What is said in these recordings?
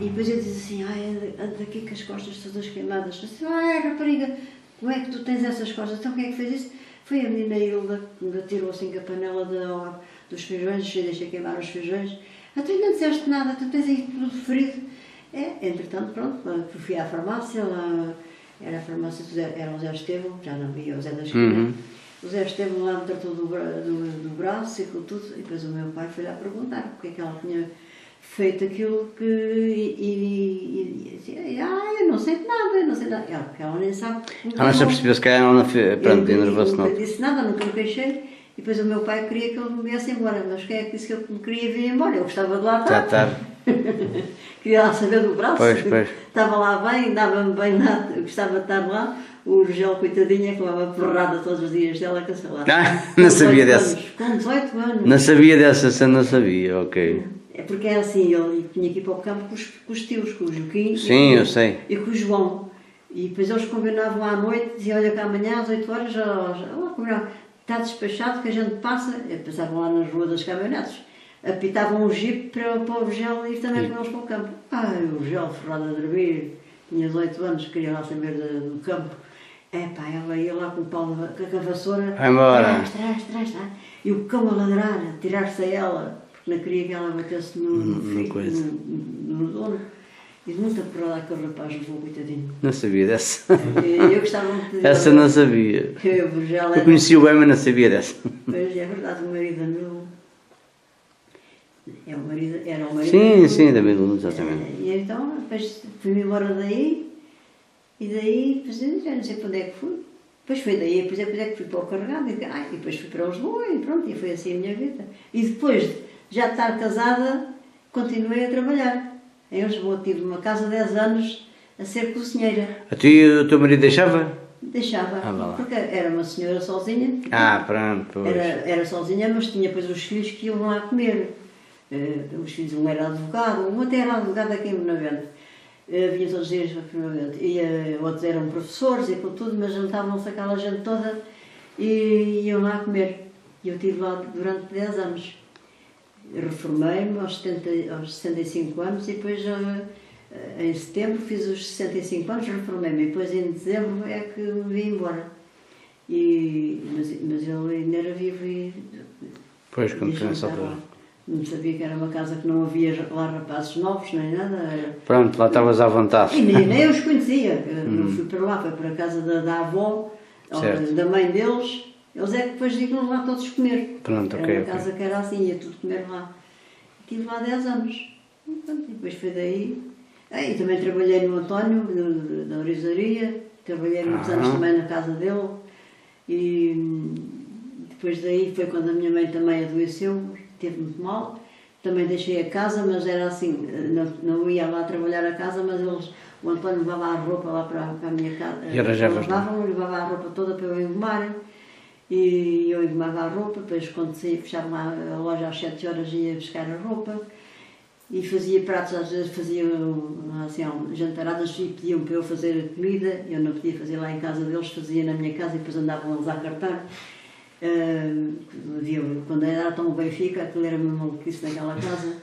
E depois eu disse assim, ai, anda aqui com as costas todas queimadas. Eu disse, ai, rapariga, como é que tu tens essas costas? Então quem é que fez isso? Foi a menina Hilda que me atirou assim com a panela dos feijões, e deixei queimar os feijões. Ah, tu ainda não disseste nada, tu tens aí tudo ferido. Entretanto, pronto, fui à farmácia, lá era a farmácia, era o Zé Estevão, já não via o Zé da esquina. O Zé Estevão lá me tratou do braço e com tudo, e depois o meu pai foi lá perguntar porque é que ela tinha feito aquilo que... E eu não sei de nada, eu não sei nada. Porque ela nem sabe... Mas já percebeu, se calhar ela não fez, pronto, enervou-se não. Nunca disse nada, nunca me queixei. E depois o meu pai queria que eu me viesse embora, mas quem é que disse que eu me queria vir embora? Eu gostava de lá estar. Já tarde. Queria lá saber do braço. Pois. Estava lá bem, dava-me bem lá, eu gostava de estar lá. O Urgel, coitadinha, com uma porrada todos os dias dela, que sei lá. Não sabia dessa. Com 18 anos. Não sabia dessa, não sabia, ok. É porque é assim, ele tinha que ir para o campo com os tios, com o Joaquim. Sim, eu sei. E com o João. E depois eles combinavam à noite, diziam, olha cá amanhã às 8 horas, combinavam, está despachado que a gente passa, passavam lá nas ruas das caminhonetes, apitavam um jipe para o Urgel ir também com eles para o campo. O Urgel, ferrado a dormir, tinha 18 anos, queria lá saber do campo. Ela ia lá com o pau, com a vassoura, vai embora. Trás. E o cão a ladrar, a tirar-se a ela, porque não queria que ela batesse no dono. E de muita porrada aquele rapaz levou, coitadinho. Não sabia dessa. Eu gostava muito de... Essa não sabia. Eu conheci-o bem, mas não sabia dessa. Pois é verdade, o marido meu... Era o marido... Sim, da mesma, exatamente. E então, depois fui-me embora daí, e daí, depois, já não sei para onde é que fui. Depois foi daí, depois é que fui para o carregado, e depois fui para Lisboa, e pronto, e foi assim a minha vida. E depois, já de estar casada, continuei a trabalhar. Em Lisboa tive uma casa 10 anos a ser cozinheira. A ti e o teu marido deixava? Deixava, porque era uma senhora sozinha. Pronto, pois. Era sozinha, mas tinha depois os filhos que iam lá comer. Os filhos, um era advogado, um até era advogado aqui em Benavente. Vinha todos os dias para Benavente. E outros eram professores e com tudo, mas juntavam-se aquela gente toda e iam lá comer. E eu estive lá durante 10 anos. Reformei-me aos 65 anos e depois em setembro fiz os 65 anos, reformei-me e depois em dezembro é que me vim embora. Mas ele ainda era vivo e... Pois, quando foi nessa altura. Não sabia que era uma casa que não havia lá rapazes novos nem nada. Pronto, lá estavas à vontade. E nem eu os conhecia. Não fui para lá, foi para a casa da avó, da mãe deles. Eles é que depois iam lá todos comer. Pronto, era uma casa que era assim, ia tudo comer lá. Estive lá 10 anos. E depois foi daí. E também trabalhei no António, na orizaria. Trabalhei muitos anos também na casa dele. E depois daí foi quando a minha mãe também adoeceu, esteve muito mal. Também deixei a casa, mas era assim, não ia lá trabalhar a casa, mas o António levava a roupa lá para a minha casa. E arranjavas lá? Levava a roupa toda para eu engomar. E eu engomava a roupa, depois quando saía, fechava lá a loja às 7 horas e ia buscar a roupa. E fazia pratos, às vezes fazia assim, jantaradas e pediam para eu fazer a comida. Eu não podia fazer lá em casa deles, fazia na minha casa e depois andavam eles a cartar. Quando era tão o Benfica, aquilo era mesmo maluquice naquela casa.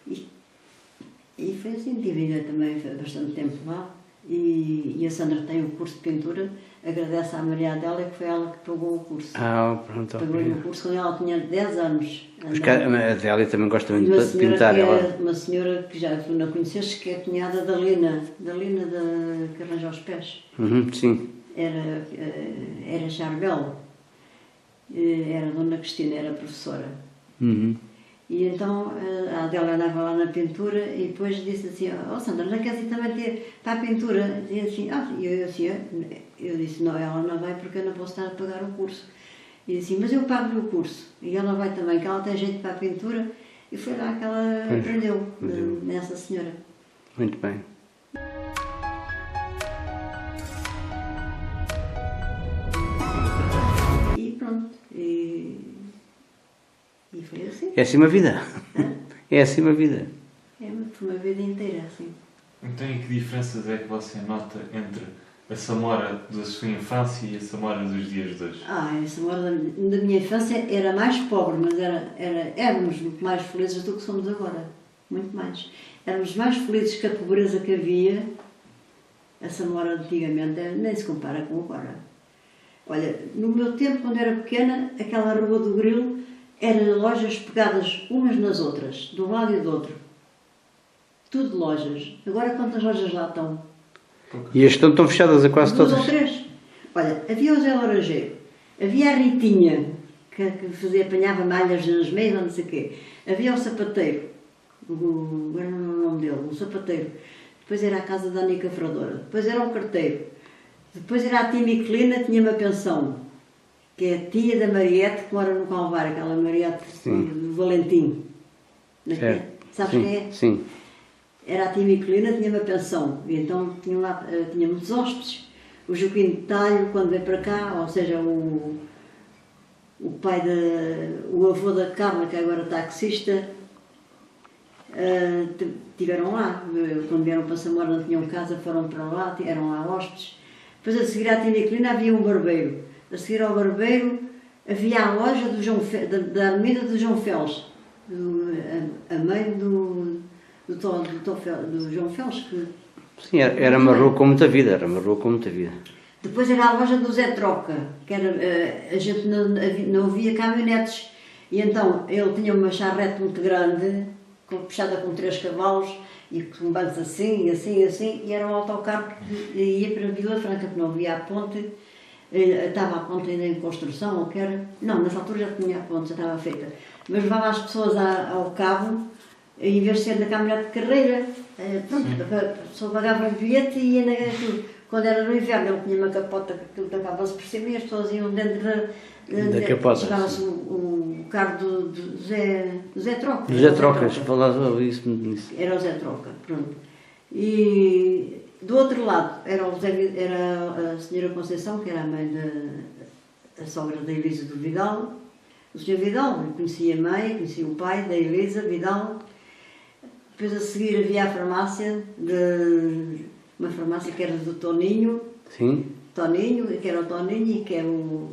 E foi assim, tive também bastante tempo lá. E a Sandra tem o curso de pintura, agradece à Maria Adélia, que foi ela que pagou o curso. Pronto. Pagou-lhe o curso quando ela tinha 10 anos. A Adélia também gosta muito de pintar. Uma senhora que já tu não conheceste, que é a cunhada da Lina que arranja os pés. Sim. Era Charbel, era a Dona Cristina, era professora. E então a Adélia andava lá na pintura e depois disse assim, Sandra, não queres ir também para a pintura? E assim, eu disse, não, ela não vai porque eu não posso estar a pagar o curso. E disse, mas eu pago-lhe o curso. E ela vai também, que ela tem jeito para a pintura. E foi lá que ela aprendeu, nessa senhora. Muito bem. E pronto. E foi assim. É assim uma vida. É assim uma vida. Foi uma vida inteira assim. Então, e que diferenças é que você nota entre a Samora da sua infância e a Samora dos dias de hoje? A Samora da minha infância era mais pobre, mas éramos muito mais felizes do que somos agora. muito mais. Éramos mais felizes que a pobreza que havia. A Samora antigamente nem se compara com agora. Olha, no meu tempo, quando era pequena, aquela Rua do Grilo eram lojas pegadas umas nas outras, de um lado e do outro. Tudo lojas. Agora quantas lojas lá estão? E as estão fechadas a quase 2 todas. ou 3. Olha, havia o Zé Laranjeiro, havia a Ritinha, que fazia, apanhava malhas nas meias, não sei o quê. Havia o sapateiro, agora não lembro o nome dele, o sapateiro. Depois era a casa da Anica Fradora. Depois era o carteiro. Depois era a tia Miquelina, tinha uma pensão, que é a tia da Mariette, que mora no Calvário, aquela Mariette do Valentim. Certo. Sabes Sim, quem é? sim. Era a tia Miquelina, tinha uma pensão. E então tinha muitos hóspedes. O Joaquim de Talho, quando veio para cá, ou seja, o pai o avô da Carla, que agora é taxista, tiveram lá. Quando vieram para Samora não tinham casa, foram para lá, eram lá hóspedes. Depois a seguir à tia Miquelina havia um barbeiro. A seguir ao barbeiro havia a loja da Alameda do João Fels, a mãe do João Fels. Que... Sim, era uma rua com muita vida, era uma rua com muita vida. Depois era a loja do Zé Troca, que era, a gente não havia caminhonetes, e então ele tinha uma charrete muito grande, puxada com 3 cavalos, e com bancos assim, assim, assim, e era um autocarro que ia para Vila Franca, que não havia a ponte, estava a ponte ainda em construção, ou que era... Não, nessa altura já tinha a ponte, já estava feita. Mas levava as pessoas ao cabo, em vez de ser na caminhonete de carreira, pronto, a pessoa pagava o bilhete e ia naquilo. Quando era no inverno, ele tinha uma capota que aquilo tapava-se por cima e as pessoas iam dentro Da capota. Chegava-se o carro do Zé Troca. Do Zé Trocas, falava isso muito nisso. Era o Zé Troca, pronto. E do outro lado era a senhora Conceição, que era a mãe a sogra da Elisa do Vidal. O senhor Vidal, eu conhecia a mãe, conhecia o pai da Elisa Vidal. Depois a seguir havia a farmácia, uma farmácia que era do Toninho. Sim. Toninho, que era o Toninho, e que era o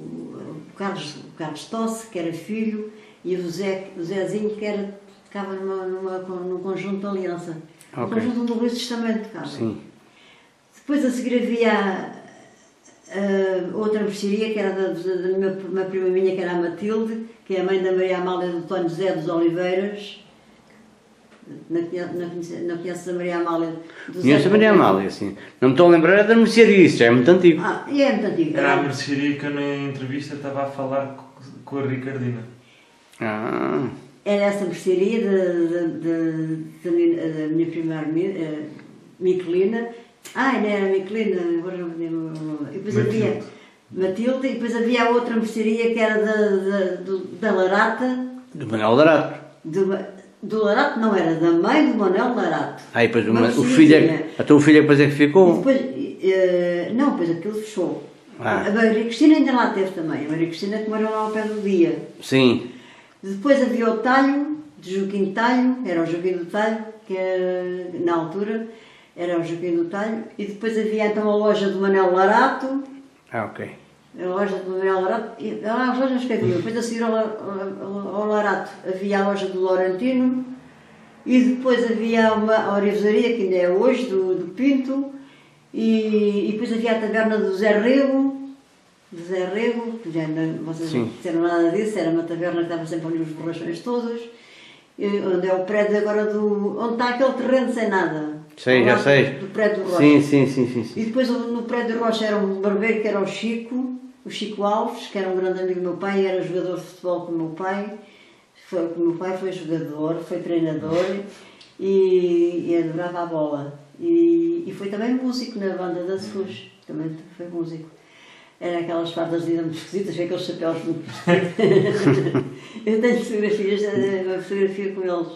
Carlos Tosse, que era filho, e o Zezinho, que ficava num conjunto de aliança. No conjunto do Luís também ficava. Sim. Depois a seguir havia outra mercearia, que era de uma prima minha, que era a Matilde, que é a mãe da Maria Amália do Tónio José dos Oliveiras. Não conheces a Maria Amália do Zé? Conheço a Maria Amália, sim. Não me estou a lembrar da mercearia, isso já é muito antigo. E é muito antigo. Era a mercearia que eu na entrevista estava a falar com a Ricardina. Era essa mercearia da minha prima Miquelina. Não era Miquelina, agora não me lembro. E depois havia Matilde, e depois havia a outra mercearia que era da Larata. Do Manuel Larato. Do Larato não era, da mãe do Manuel Larato. E depois o filho a tua filha depois é que ficou? Depois, não, depois aquilo fechou. A Maria Cristina ainda lá teve também. A Maria Cristina que morou lá ao pé do dia. Sim. Depois havia o Talho, de Joaquim de Talho, era o Joaquim do Talho, que na altura era o Joaquim do Talho. E depois havia então a loja do Manuel Larato. Ok. A loja do Manuel Larato, as lojas que havia. Depois a seguir ao Larato havia a loja do Laurentino. E depois havia a orivesaria, que ainda é hoje, do Pinto. E depois havia a taberna do Zé Rego. Vocês não disseram nada disso, era uma taberna que estava sempre ali os borrachões todos. Onde é o prédio agora onde está aquele terreno sem nada. Sei, já sei. Do prédio do Rocha. Sim. E depois no prédio do Rocha era um barbeiro que era o Chico Alves, que era um grande amigo do meu pai, era jogador de futebol com o meu pai. O meu pai foi jogador, foi treinador e adorava a bola. E foi também músico na banda da SUS, também foi músico. Era aquelas fardas muito esquisitas, com aqueles chapéus muito esquisitos. Eu tenho fotografias, uma fotografia com eles.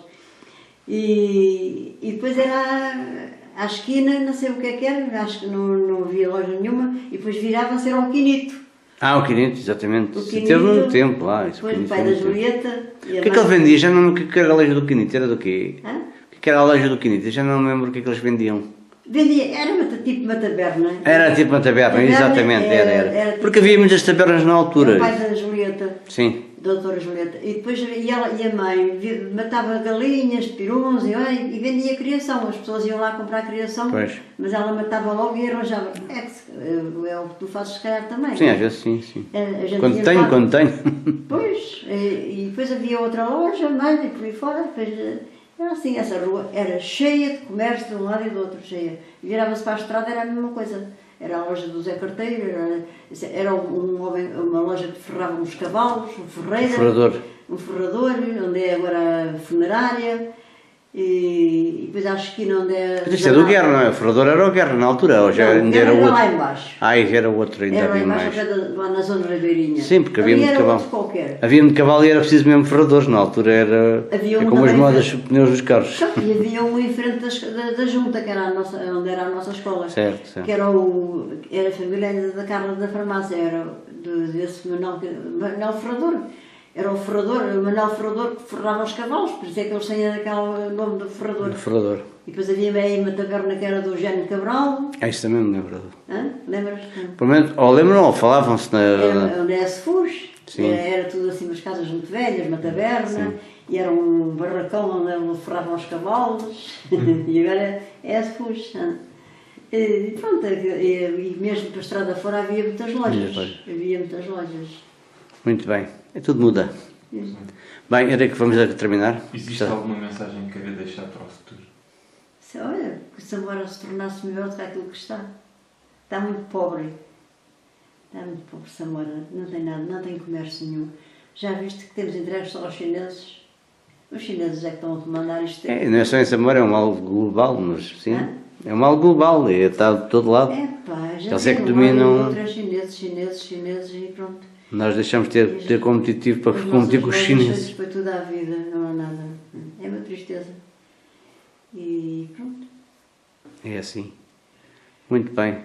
E depois era à esquina, não sei o que era, acho que não havia loja nenhuma, e depois virava-se era o Quinito. O Quinito, exatamente. O Quinito, teve muito tempo lá. Depois o pai da Julieta. O que é que ele vendia? Já não lembro o que era a loja do Quinito, era do quê? O que era a loja do Quinito? Já não me lembro o que é que eles vendiam. Era tipo uma taberna. Era tipo uma taberna, exatamente, era. Porque havia muitas tabernas na altura. O pai da Julieta. Sim. doutora Julieta. E depois e a mãe matava galinhas, peruns e vendia criação. As pessoas iam lá comprar criação, Pois. mas ela matava logo e arranjava. É o que tu fazes, se calhar, também. Sim, às vezes sim, sim. A gente Quando ia tenho, lá- quando tenho. Pois, e depois havia outra loja, mais e por aí fora, depois, era assim, essa rua era cheia de comércio de um lado e do outro, cheia. E virava-se para a estrada, era a mesma coisa. Era a loja do Zé Carteiro, era uma loja que ferrava uns cavalos, um ferreiro, Ferrador. um ferrador, onde é agora a funerária, e depois à esquina onde é... Mas isto é do Guerra, não é? O Ferrador era o Guerra na altura, ou já Não, ainda era era outro? lá embaixo. Ah, já era outro, ainda Era lá havia embaixo, mais. ao pé lá na zona ribeirinha. Sim, porque havia Ali muito era cavalo. outro qualquer. Havia muito cavalo e era preciso mesmo ferradores, na altura era Havia é um como as também modas que- pneus dos carros. E havia um em frente da junta, que era onde era a nossa escola. Certo, certo. Que era a família ainda da Carla da Farmácia, era desse Manuel Ferrador. Era o Manuel Ferrador que ferrava os cavalos, por isso é que eles têm aquele nome do Ferrador. O ferrador. E depois havia aí uma taberna que era do Eugênio Cabral. Ah, isso também me lembro. Hã? Lembras? Pelo menos, ou lembram, ou falavam-se na... Era onde é Sefus. Sim. Era tudo assim, umas casas muito velhas, uma taberna. E era um barracão onde eles ferravam os cavalos. E agora é Sefus. E pronto, e mesmo para a estrada fora havia muitas lojas. Muitas lojas. Havia muitas lojas. Muito bem. É tudo muda. Bem, era que vamos a terminar. Existe alguma mensagem que queira deixar para o futuro? Olha, que Samora se tornasse melhor do que aquilo que está. Está muito pobre. Está muito pobre Samora. Não tem nada, não tem comércio nenhum. Já viste que temos entregues só aos chineses? Os chineses é que estão a comandar isto. Não é só em Samora, é um mal global, mas sim. Hã? É um mal global, está de todo lado. É pá, já Eles é que tem dominam- outros chineses e pronto. Nós deixamos de ter competitivo para As competir com os nossas lojas chineses. foi tudo à vida, não há nada. É uma tristeza. E pronto. É assim. Muito bem.